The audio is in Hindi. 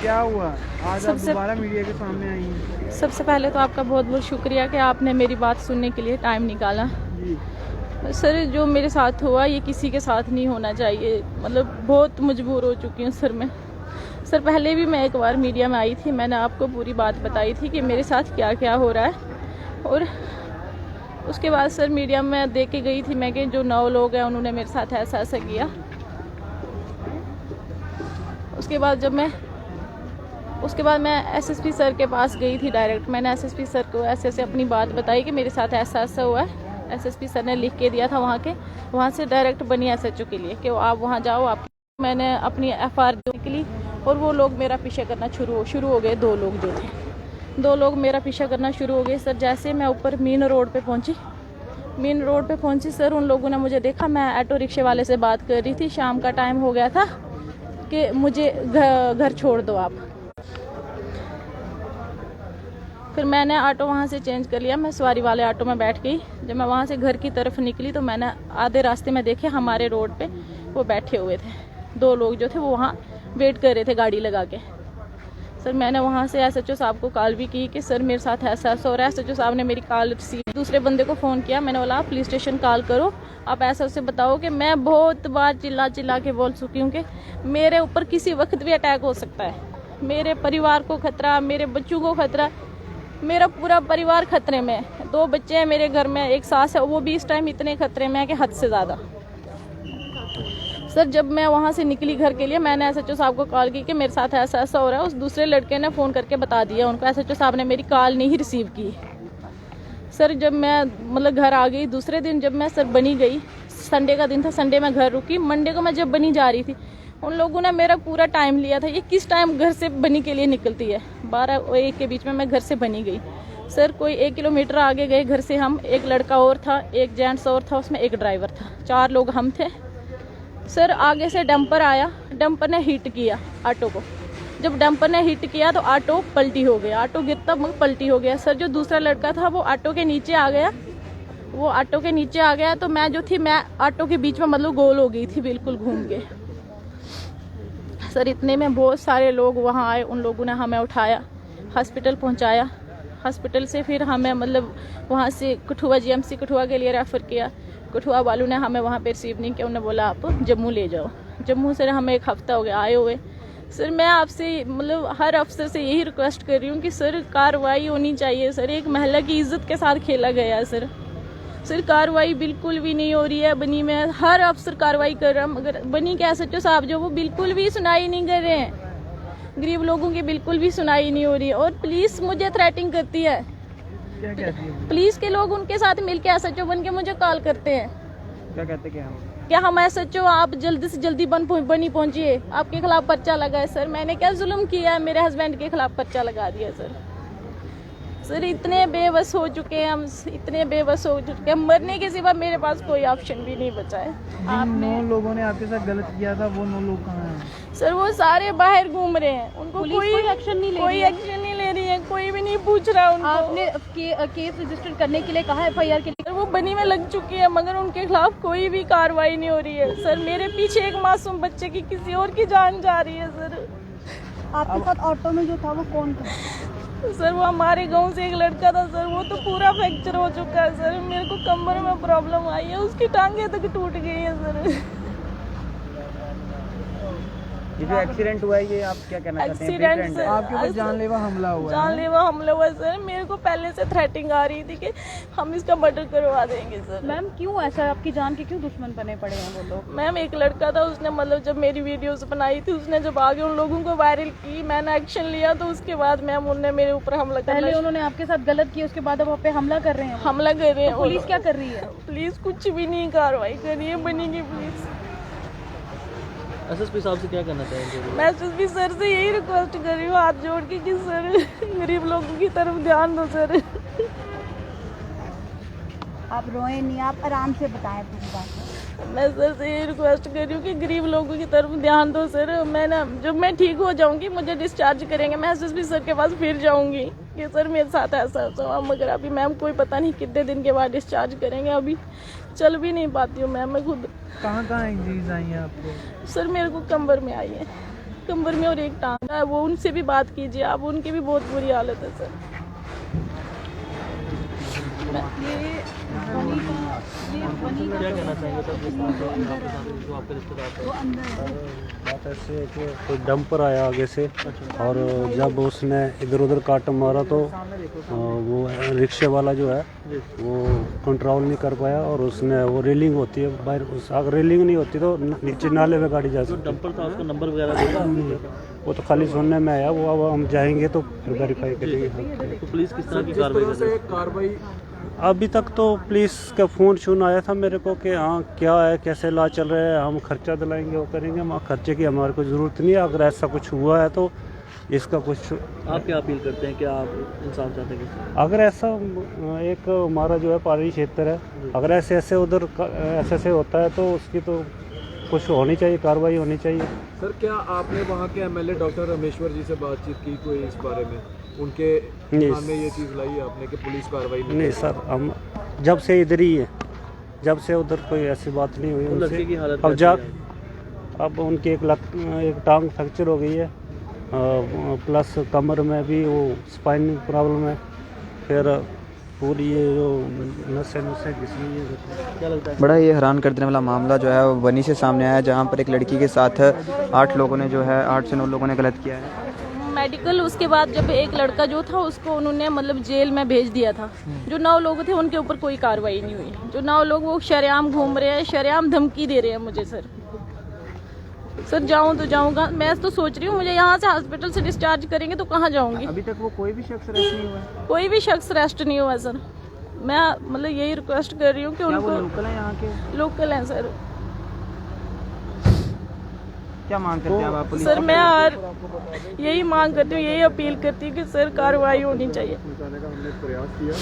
क्या हुआ आज आप दोबारा मीडिया के सामने आई हैं? सबसे पहले तो आपका बहुत बहुत शुक्रिया कि आपने मेरी बात सुनने के लिए टाइम निकाला। जी। सर जो मेरे साथ हुआ ये किसी के साथ नहीं होना चाहिए, मतलब बहुत मजबूर हो चुकी हूँ सर मैं। सर पहले भी मैं एक बार मीडिया में आई थी, मैंने आपको पूरी बात बताई थी कि मेरे साथ क्या क्या हो रहा है। और उसके बाद सर मीडिया में देख के गई थी मैं कि जो 9 लोग हैं उन्होंने मेरे साथ ऐसा ऐसा किया। उसके बाद मैं एसएसपी सर के पास गई थी डायरेक्ट। मैंने एसएसपी सर को ऐसे ऐसे अपनी बात बताई कि मेरे साथ ऐसा ऐसा हुआ है। एसएसपी सर ने लिख के दिया था वहाँ से डायरेक्ट बनी एसएचओ के लिए कि आप वहाँ जाओ। मैंने अपनी एफआईआर निकली और वो लोग मेरा पीछा करना शुरू हो गए। 2 लोग जो थे, 2 लोग मेरा पीछा करना शुरू हो गए। सर जैसे मैं ऊपर मेन रोड पे पहुंची सर उन लोगों ने मुझे देखा। मैं ऑटो रिक्शे वाले से बात कर रही थी, शाम का टाइम हो गया था कि मुझे घर छोड़ दो आप। फिर मैंने ऑटो वहाँ से चेंज कर लिया, मैं सवारी वाले ऑटो में बैठ गई। जब मैं वहाँ से घर की तरफ निकली तो मैंने आधे रास्ते में देखे हमारे रोड पे वो बैठे हुए थे। 2 लोग जो थे वो वहाँ वेट कर रहे थे गाड़ी लगा के। सर मैंने वहाँ से एसएचओ साहब को कॉल भी की कि सर मेरे साथ ऐसा ऐसा हो रहा है। एसएचओ साहब ने मेरी कॉल रिसीव, दूसरे बंदे को फ़ोन किया। मैंने बोला आप पुलिस स्टेशन कॉल करो, आप ऐसा उसे बताओ कि मैं बहुत बार चिल्ला के बोल चुकी हूँ कि मेरे ऊपर किसी वक्त भी अटैक हो सकता है। मेरे परिवार को खतरा, मेरे बच्चों को खतरा, मेरा पूरा परिवार खतरे में है। 2 बच्चे हैं मेरे घर में, एक सास है, वो भी इस टाइम इतने खतरे में है कि हद से ज़्यादा। सर जब मैं वहाँ से निकली घर के लिए, मैंने एसएचओ साहब को कॉल की कि मेरे साथ ऐसा ऐसा हो रहा है। उस दूसरे लड़के ने फ़ोन करके बता दिया उनको। एसएचओ साहब ने मेरी कॉल नहीं रिसीव की। सर जब मैं मतलब घर आ गई दूसरे दिन, जब मैं सर बनी गई, संडे का दिन था, संडे में घर रुकी। मंडे को मैं जब बनी जा रही थी, उन लोगों ने मेरा पूरा टाइम लिया था। ये किस टाइम घर से बनी के लिए निकलती है, 12 और 1 के बीच में मैं घर से बनी गई। सर कोई 1 किलोमीटर आगे गए घर से हम, एक लड़का और था, एक जेंट्स और था, उसमें एक ड्राइवर था, 4 लोग हम थे। सर आगे से डंपर आया, डंपर ने हिट किया ऑटो को। जब डंपर ने हिट किया तो ऑटो पलटी हो गया, ऑटो गिरता पलटी हो गया। सर जो दूसरा लड़का था वो ऑटो के नीचे आ गया, तो मैं जो थी मैं ऑटो के बीच में मतलब गोल हो गई थी बिल्कुल घूम के। सर इतने में बहुत सारे लोग वहाँ आए, उन लोगों ने हमें उठाया, हॉस्पिटल पहुँचाया। हॉस्पिटल से फिर हमें मतलब वहाँ से कठुआ जीएमसी कठुआ के लिए रेफ़र किया। कठुआ वालों ने हमें वहाँ पे रिसीव नहीं किया, उन्होंने बोला आप जम्मू ले जाओ। जम्मू से हमें 1 हफ्ता हो गया आए हुए। सर मैं आपसे मतलब हर अफसर से यही रिक्वेस्ट कर रही हूँ कि सर कार्रवाई होनी चाहिए। सर एक महिला की इज्जत के साथ खेला गया है। सर कार्रवाई बिल्कुल भी नहीं हो रही है बनी में। हर अफसर कार्रवाई कर रहा है मगर बनी के एसएचओ साहब जो वो बिल्कुल भी सुनाई नहीं कर रहे हैं। गरीब लोगों की बिल्कुल भी सुनाई नहीं हो रही है। और पुलिस मुझे थ्रेटिंग करती है। क्या कहती है? पुलिस के लोग उनके साथ मिलके एसएचओ बन के मुझे कॉल करते हैं। क्या कहते क्या हम एसएचओ आप जल्दी से जल्दी बनी पहुंचिए, आपके खिलाफ पर्चा लगा है। सर मैंने क्या जुल्म किया है, मेरे हस्बैंड के खिलाफ पर्चा लगा दिया। सर इतने बेबस हो चुके हैं हम, इतने बेबस हो चुके हैं, मरने के सिवा मेरे पास कोई ऑप्शन भी नहीं बचा है। आपने 9 लोगों ने आपके साथ गलत किया था, वो 9 लोग कहाँ हैं? सर वो सारे बाहर घूम रहे हैं, उनको कोई एक्शन नहीं ले रही है, कोई भी नहीं पूछ रहा उनको। आपने केस रजिस्टर करने के लिए कहा, एफआईआर के लिए? वो बनी में लग चुकी है मगर उनके खिलाफ कोई भी कार्रवाई नहीं हो रही है। सर मेरे पीछे एक मासूम बच्चे की किसी और की जान जा रही है। सर आपके साथ ऑटो में जो था वो कौन था? सर वो हमारे गांव से एक लड़का था। सर वो तो पूरा फ्रैक्चर हो चुका है। सर मेरे को कमर में प्रॉब्लम आई है, उसकी टांगे तक टूट गई है। सर ये जो एक्सीडेंट हुआ है ये आप क्या कहना चाहते हैं? एक्सीडेंट से आपके ऊपर जानलेवा हमला हुआ है? जानलेवा हमला हुआ है। सर मेरे को पहले से थ्रेटिंग आ रही थी कि हम इसका मर्डर करवा देंगे। सर मैम क्यों ऐसा, आपकी जान के क्यों दुश्मन बने पड़े हैं वो लोग? मैम एक लड़का था, उसने मतलब जब मेरी वीडियोस बनाई थी, उसने जब आगे उन लोगों को वायरल की, मैंने एक्शन लिया तो उसके बाद मैम उनने मेरे ऊपर हमला कर पहले उन्होंने आपके साथ गलत किया, उसके बाद अब आप पे हमला कर रहे हैं। हमला कर रहे हैं। पुलिस क्या कर रही है? पुलिस कुछ भी नहीं कार्रवाई कर रही है बनेगी पुलिस। एसएसपी साहब से क्या करना चाहेंगे? मैं एसएसपी सर से यही रिक्वेस्ट कर रही हूँ हाथ जोड़ के कि सर गरीब लोगों की तरफ ध्यान दो। सर आप रोए नहीं, आप आराम से बताएं पूरी बात। मैं सर से यही रिक्वेस्ट कर रही हूँ कि गरीब लोगों की तरफ ध्यान दो। सर मैं ना जब मैं ठीक हो जाऊंगी मुझे डिस्चार्ज करेंगे, मैं एसएसपी सर के पास फिर जाऊंगी कि सर मेरे साथ ऐसा हुआ। मगर अभी मैम कोई पता नहीं कितने दिन के बाद डिस्चार्ज करेंगे, अभी चल भी नहीं पाती हूँ मैम मैं खुद। कहाँ इंजरीज आई हैं आपको? सर मेरे को कमर में आई है। कमर में और एक टांग है, वो उनसे भी बात कीजिए आप, उनकी भी बहुत बुरी हालत है सर। क्या कहना चाहेंगे सर जिस तरह से आपके साथ जो आपके रिश्तेदार थे? बात ऐसे है कि कोई डंपर आया आगे से और जब उसने इधर उधर काट मारा तो वो रिक्शे वाला जो है वो कंट्रोल नहीं कर पाया और उसने वो रेलिंग होती है बाहर, अगर रेलिंग नहीं होती तो नीचे नाले में गाड़ी जा सकती। डंपर था, उसका नंबर वगैरह देखा आपने? वो तो खाली सुनने में आया, वो अब हम जाएंगे तो फिर वेरीफाई करेंगे। तो पुलिस किस तरह की कार्रवाई कर रही है? अभी तक तो पुलिस का फ़ोन आया था मेरे को कि हाँ क्या है, कैसे इलाज चल रहा है, हम खर्चा दिलाएंगे, वो करेंगे। हम खर्चे की हमारे को ज़रूरत नहीं है, अगर ऐसा कुछ हुआ है तो इसका कुछ आप क्या अपील करते हैं, क्या आप इंसाफ चाहते हैं? अगर ऐसा एक हमारा जो है पहाड़ी क्षेत्र है, अगर ऐसे ऐसे उधर ऐसे होता है तो उसकी तो कुछ होनी चाहिए, कार्रवाई होनी चाहिए। सर क्या आपने वहाँ के एमएलए डॉक्टर रमेश्वर जी से बातचीत की कोई इस बारे में? उनके सामने ये चीज़ लाई आपने कि पुलिस कार्रवाई नहीं सर, हम जब से इधर ही है, जब से उधर कोई ऐसी बात नहीं हुई लड़के की उनसे। हालत अब अब उनकी एक टांग फ्रैक्चर हो गई है, प्लस कमर में भी वो स्पाइन प्रॉब्लम है, फिर पूरी ये जो नसें घिस रही है। क्या लगता है? बड़ा ये हैरान कर देने वाला मामला जो है वो बनी से सामने आया, जहाँ पर एक लड़की के साथ 8 लोगों ने जो है 8 से 9 लोगों ने गलत किया है। मेडिकल उसके बाद जब एक लड़का जो था उसको उन्होंने मतलब जेल में भेज दिया था। जो 9 लोग थे उनके ऊपर कोई कार्रवाई नहीं हुई। जो 9 लोग वो शरेआम घूम रहे हैं, शरेआम धमकी दे रहे हैं मुझे। सर जाऊं तो जाऊंगा, मैं तो सोच रही हूँ मुझे यहाँ से हॉस्पिटल से डिस्चार्ज करेंगे तो कहाँ जाऊंगी। अभी तक वो कोई भी शख्स अरेस्ट नहीं हुआ है? कोई भी शख्स अरेस्ट नहीं हुआ सर। मैं मतलब यही रिक्वेस्ट कर रही हूँ कि क्या वो उनको, लोकल है यहाँ के? लोकल हैं सर। क्या मांग करते हैं आप पुलिस सर मैं यही मांग करती हूँ, यही अपील करती हूँ कि सर कार्रवाई होनी चाहिए। हमने प्रयास किया